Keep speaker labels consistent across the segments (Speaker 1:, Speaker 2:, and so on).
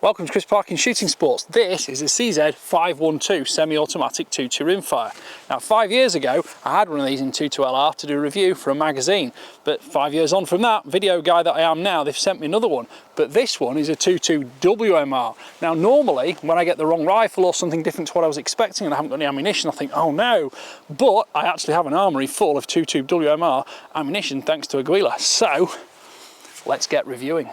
Speaker 1: Welcome to Chris Parkin Shooting Sports. This is a CZ512 semi-automatic 2.2 Rimfire. Now 5 years ago I had one of these in 2.2 LR to do a review for a magazine, but 5 years on from that, video guy that I am now, they've sent me another one. But this one is a 2.2 WMR. Now normally when I get the wrong rifle or something different to what I was expecting and I haven't got any ammunition, I think, oh no, but I actually have an armoury full of 2.2 WMR ammunition thanks to Aguila. So let's get reviewing.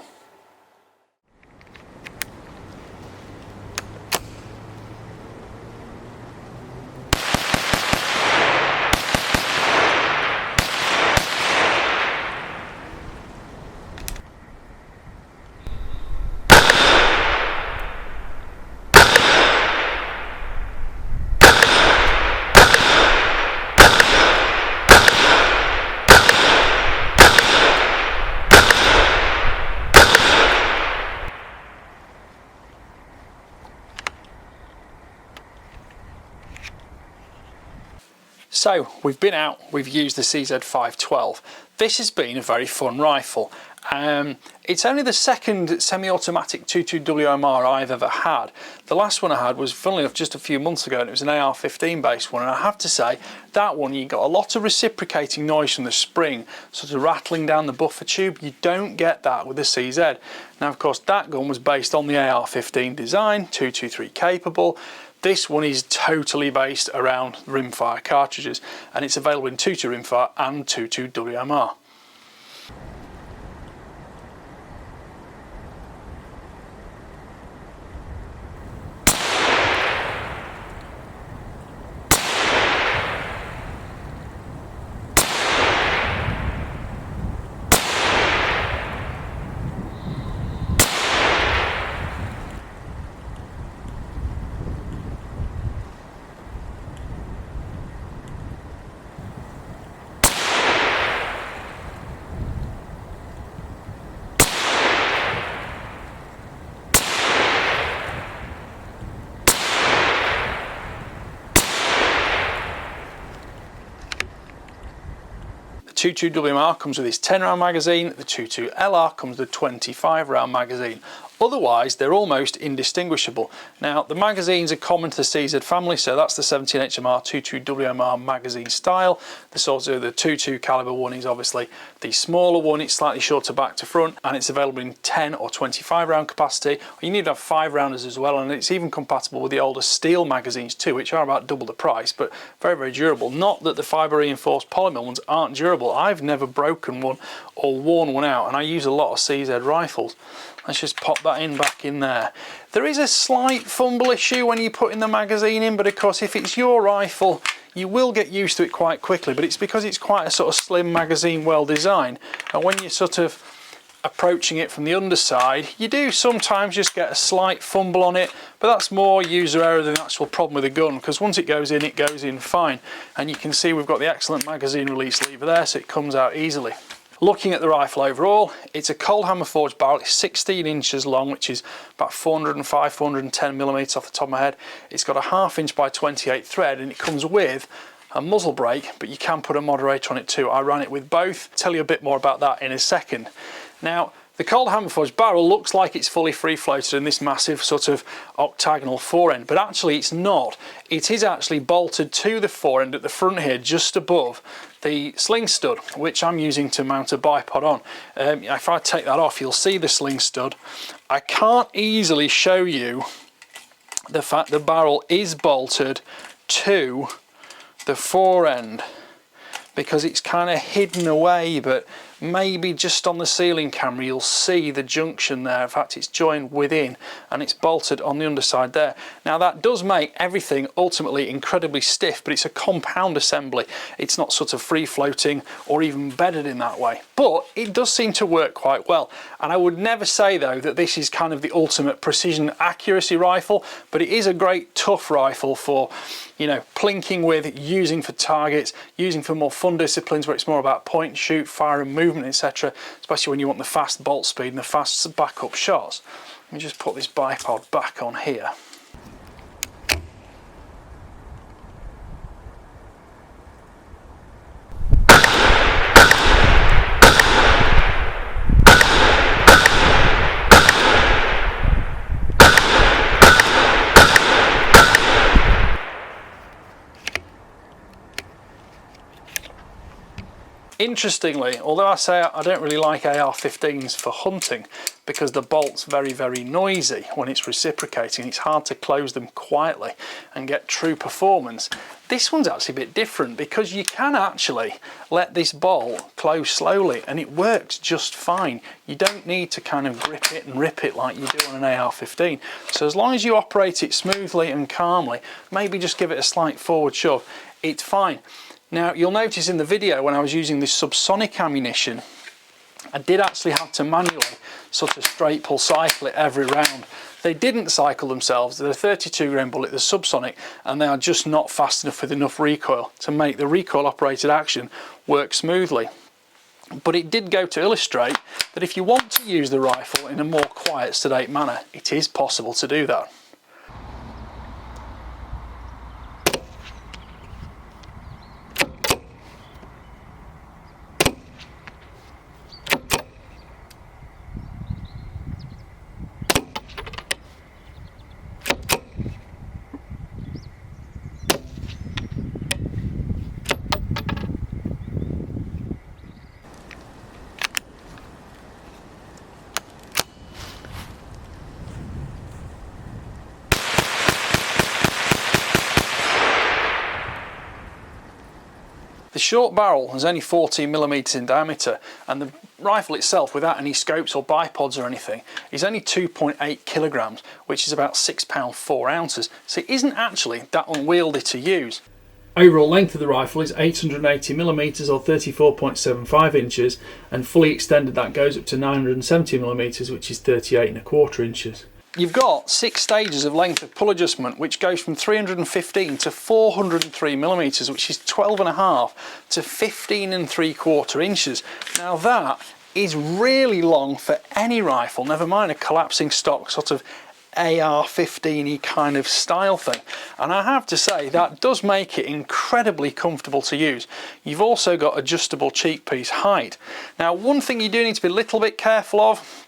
Speaker 1: So we've been out, we've used the CZ512. This has been a very fun rifle. It's only the second semi-automatic 2.2 WMR I've ever had. The last one I had was, funnily enough, just a few months ago, and it was an AR-15 based one, and I have to say that one, you got a lot of reciprocating noise from the spring, sort of rattling down the buffer tube. You don't get that with the CZ. Now of course that gun was based on the AR-15 design, 223 capable. This one is totally based around Rimfire cartridges, and it's available in 2.2 Rimfire and 2.2 WMR. The 2.2 WMR comes with its 10 round magazine, the 2.2 LR comes with a 25 round magazine. Otherwise they're almost indistinguishable. Now the magazines are common to the CZ family, so that's the 17HMR 2.2 WMR magazine style. There's also the 2.2 caliber one is obviously the smaller one, it's slightly shorter back to front, and it's available in 10 or 25 round capacity. You need to have 5 rounders as well, and it's even compatible with the older steel magazines too, which are about double the price, but very, very durable. Not that the fibre reinforced polymer ones aren't durable. I've never broken one or worn one out, and I use a lot of CZ rifles. Let's just pop that in back in there. There is a slight fumble issue when you put in the magazine in, but of course if it's your rifle you will get used to it quite quickly, but it's because it's quite a sort of slim magazine, well designed, and when you're sort of approaching it from the underside you do sometimes just get a slight fumble on it, but that's more user error than the actual problem with the gun, because once it goes in fine, and you can see we've got the excellent magazine release lever there, so it comes out easily. Looking at the rifle overall, it's a cold hammer forged barrel. It's 16 inches long, which is about 405, 410 millimeters off the top of my head. It's got a 1/2 inch by 28 thread, and it comes with a muzzle brake, but you can put a moderator on it too. I ran it with both. I'll tell you a bit more about that in a second. Now, the cold hammer forged barrel looks like it's fully free floated in this massive sort of octagonal forend, but actually it's not. It is actually bolted to the forend at the front here, just above the sling stud, which I'm using to mount a bipod on. If I take that off, you'll see the sling stud. I can't easily show you the fact the barrel is bolted to the forend because it's kind of hidden away, but maybe just on the ceiling camera you'll see the junction there. In fact, it's joined within and it's bolted on the underside there. Now that does make everything ultimately incredibly stiff, but it's a compound assembly. It's not sort of free floating or even bedded in that way, but it does seem to work quite well. And I would never say though that this is kind of the ultimate precision accuracy rifle, but it is a great tough rifle for, you know, plinking with, using for targets, using for more fun disciplines where it's more about point and shoot, fire and movement, etc., especially when you want the fast bolt speed and the fast backup shots. Let me just put this bipod back on here. Interestingly, although I say I don't really like AR-15s for hunting because the bolt's very, very noisy when it's reciprocating, it's hard to close them quietly and get true performance. This one's actually a bit different because you can actually let this bolt close slowly and it works just fine. You don't need to kind of grip it and rip it like you do on an AR-15. So as long as you operate it smoothly and calmly, maybe just give it a slight forward shove, it's fine. Now you'll notice in the video when I was using this subsonic ammunition, I did actually have to manually sort of straight pull cycle it every round. They didn't cycle themselves. They're a 32 grain bullet, they're subsonic, and they are just not fast enough with enough recoil to make the recoil operated action work smoothly. But it did go to illustrate that if you want to use the rifle in a more quiet, sedate manner, it is possible to do that. The short barrel is only 14mm in diameter, and the rifle itself, without any scopes or bipods or anything, is only 2.8 kilograms, which is about £6 4 ounces, so it isn't actually that unwieldy to use. Overall length of the rifle is 880mm or 34.75 inches, and fully extended that goes up to 970mm, which is 38.25 inches. You've got 6 stages of length of pull adjustment, which goes from 315 to 403mm, which is 12.5 to 15.75 inches. Now that is really long for any rifle, never mind a collapsing stock sort of AR-15y kind of style thing. And I have to say that does make it incredibly comfortable to use. You've also got adjustable cheek piece height. Now one thing you do need to be a little bit careful of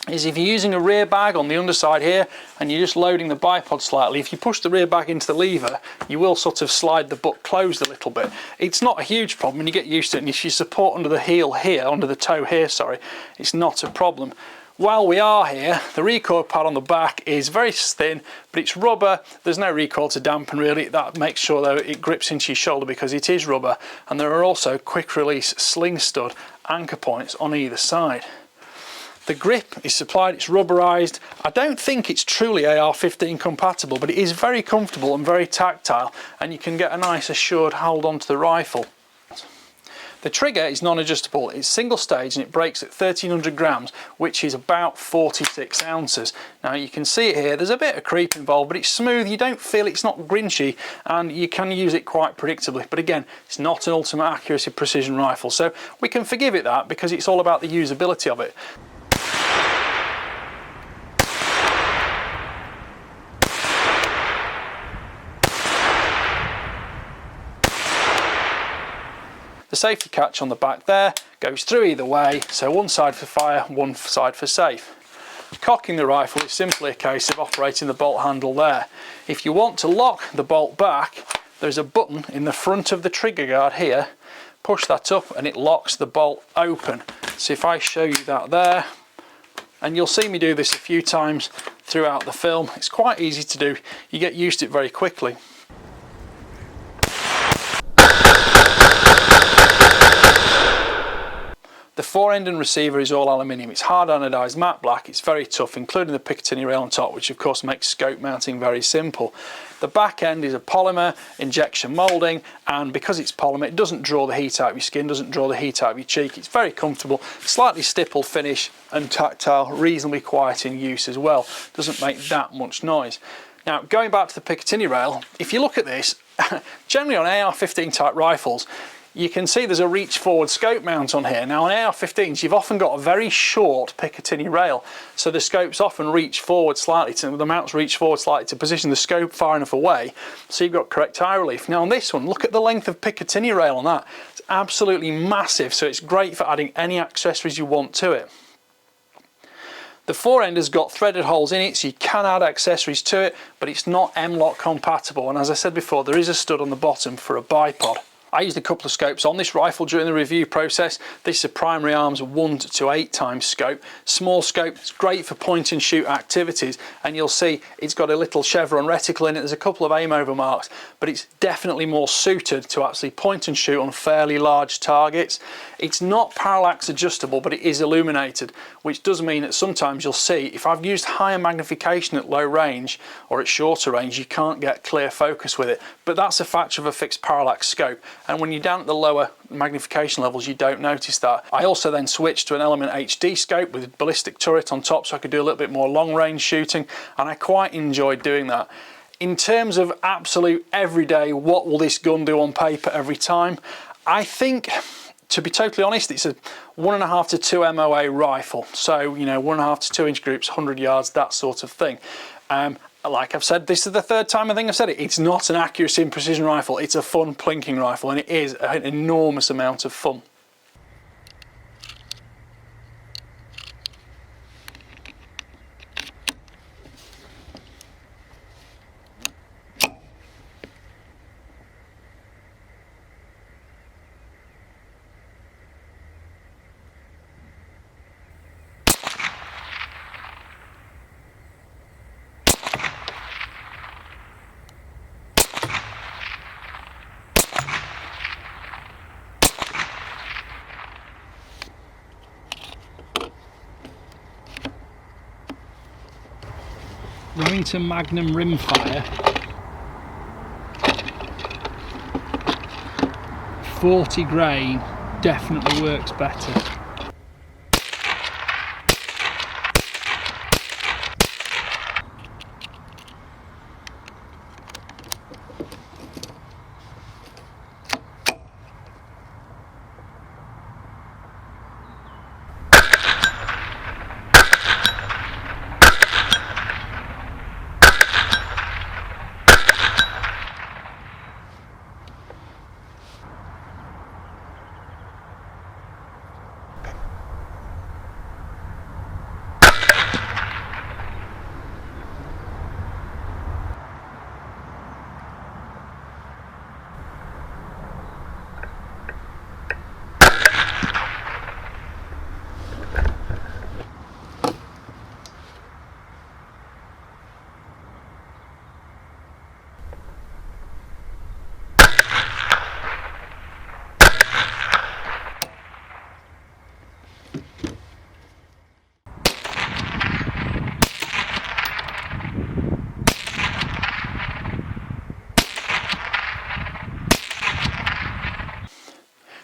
Speaker 1: is if you're using a rear bag on the underside here and you're just loading the bipod slightly, if you push the rear bag into the lever, you will sort of slide the butt closed a little bit. It's not a huge problem when you get used to it, and if you support under the heel here, under the toe here, sorry, it's not a problem. While we are here, the recoil pad on the back is very thin, but it's rubber. There's no recoil to dampen really. That makes sure though it grips into your shoulder because it is rubber, and there are also quick release sling stud anchor points on either side. The grip is supplied, it's rubberized. I don't think it's truly AR-15 compatible, but it is very comfortable and very tactile, and you can get a nice assured hold onto the rifle. The trigger is non-adjustable, it's single stage and it breaks at 1300 grams, which is about 46 ounces. Now you can see it here, there's a bit of creep involved, but it's smooth, you don't feel it's not grinchy, and you can use it quite predictably. But again, it's not an ultimate accuracy precision rifle, so we can forgive it that because it's all about the usability of it. The safety catch on the back there goes through either way, so one side for fire, one side for safe. Cocking the rifle is simply a case of operating the bolt handle there. If you want to lock the bolt back, there's a button in the front of the trigger guard here. Push that up and it locks the bolt open. So if I show you that there, and you'll see me do this a few times throughout the film, it's quite easy to do, you get used to it very quickly. The fore end and receiver is all aluminium. It's hard anodised matte black, it's very tough, including the Picatinny rail on top, which of course makes scope mounting very simple. The back end is a polymer injection moulding, and because it's polymer it doesn't draw the heat out of your skin, doesn't draw the heat out of your cheek. It's very comfortable, slightly stippled finish and tactile, reasonably quiet in use as well. Doesn't make that much noise. Now going back to the Picatinny rail, if you look at this, generally on AR-15 type rifles, you can see there's a reach forward scope mount on here. Now on AR-15s you've often got a very short Picatinny rail, so the scopes often reach forward slightly, the mounts reach forward slightly to position the scope far enough away so you've got correct eye relief. Now on this one, look at the length of Picatinny rail on that. It's absolutely massive, so it's great for adding any accessories you want to it. The fore end has got threaded holes in it, so you can add accessories to it, but it's not M-LOK compatible, and as I said before, there is a stud on the bottom for a bipod. I used a couple of scopes on this rifle during the review process. This is a primary arms 1 to 8 times scope. Small scope, it's great for point and shoot activities, and you'll see it's got a little chevron reticle in it. There's a couple of aim over marks, but it's definitely more suited to actually point and shoot on fairly large targets. It's not parallax adjustable, but it is illuminated, which does mean that sometimes you'll see if I've used higher magnification at low range or at shorter range, you can't get clear focus with it. But that's a factor of a fixed parallax scope. And when you're down at the lower magnification levels, you don't notice that. I also then switched to an Element HD scope with a ballistic turret on top, so I could do a little bit more long range shooting, and I quite enjoyed doing that. In terms of absolute everyday, what will this gun do on paper every time? I think, to be totally honest, it's a 1.5 to 2 MOA rifle. So, you know, 1.5 to 2 inch groups, 100 yards, that sort of thing. Like I've said, this is the third time I think I've said it, it's not an accuracy and precision rifle, it's a fun plinking rifle, and it is an enormous amount of fun. Remington Magnum Rimfire 40 grain definitely works better.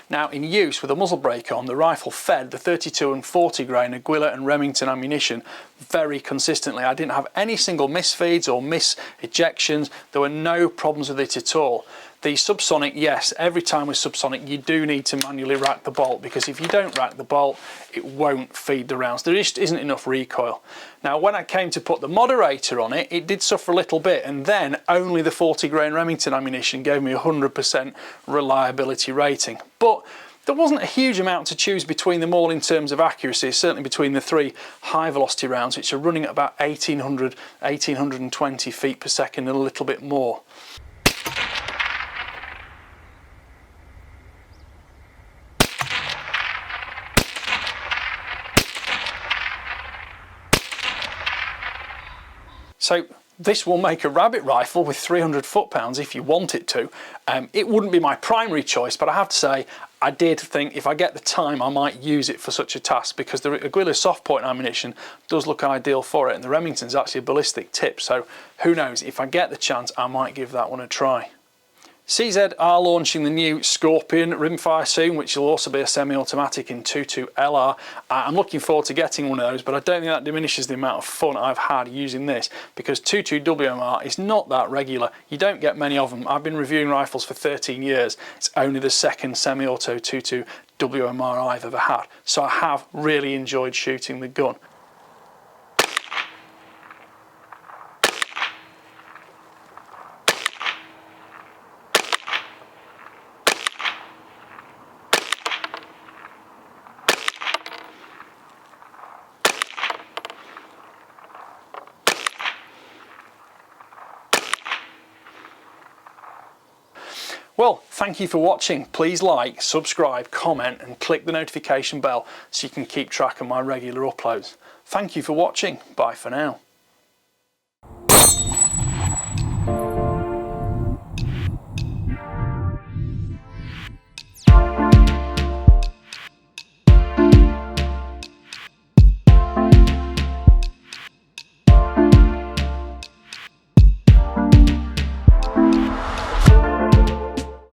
Speaker 1: Now, in use with a muzzle brake on, the rifle fed the 32 and 40 grain Aguila and Remington ammunition very consistently. I didn't have any single misfeeds or mis-ejections. There were no problems with it at all. The subsonic, yes, every time with subsonic you do need to manually rack the bolt, because if you don't rack the bolt it won't feed the rounds. There just isn't enough recoil. Now when I came to put the moderator on it, it did suffer a little bit, and then only the 40 grain Remington ammunition gave me 100% reliability rating. But there wasn't a huge amount to choose between them all in terms of accuracy, certainly between the 3 high velocity rounds, which are running at about 1820 feet per second and a little bit more. So this will make a rabbit rifle with 300 foot-pounds if you want it to. It wouldn't be my primary choice, but I have to say I did think if I get the time I might use it for such a task, because the Aguila soft point ammunition does look ideal for it, and the Remington's actually a ballistic tip, so who knows, if I get the chance I might give that one a try. CZ are launching the new Scorpion Rimfire soon, which will also be a semi-automatic in 22 LR. I'm looking forward to getting one of those, but I don't think that diminishes the amount of fun I've had using this, because 22 WMR is not that regular. You don't get many of them. I've been reviewing rifles for 13 years. It's only the second semi-auto 22 WMR I've ever had, so I have really enjoyed shooting the gun. Well, thank you for watching. Please like, subscribe, comment and click the notification bell so you can keep track of my regular uploads. Thank you for watching. Bye for now.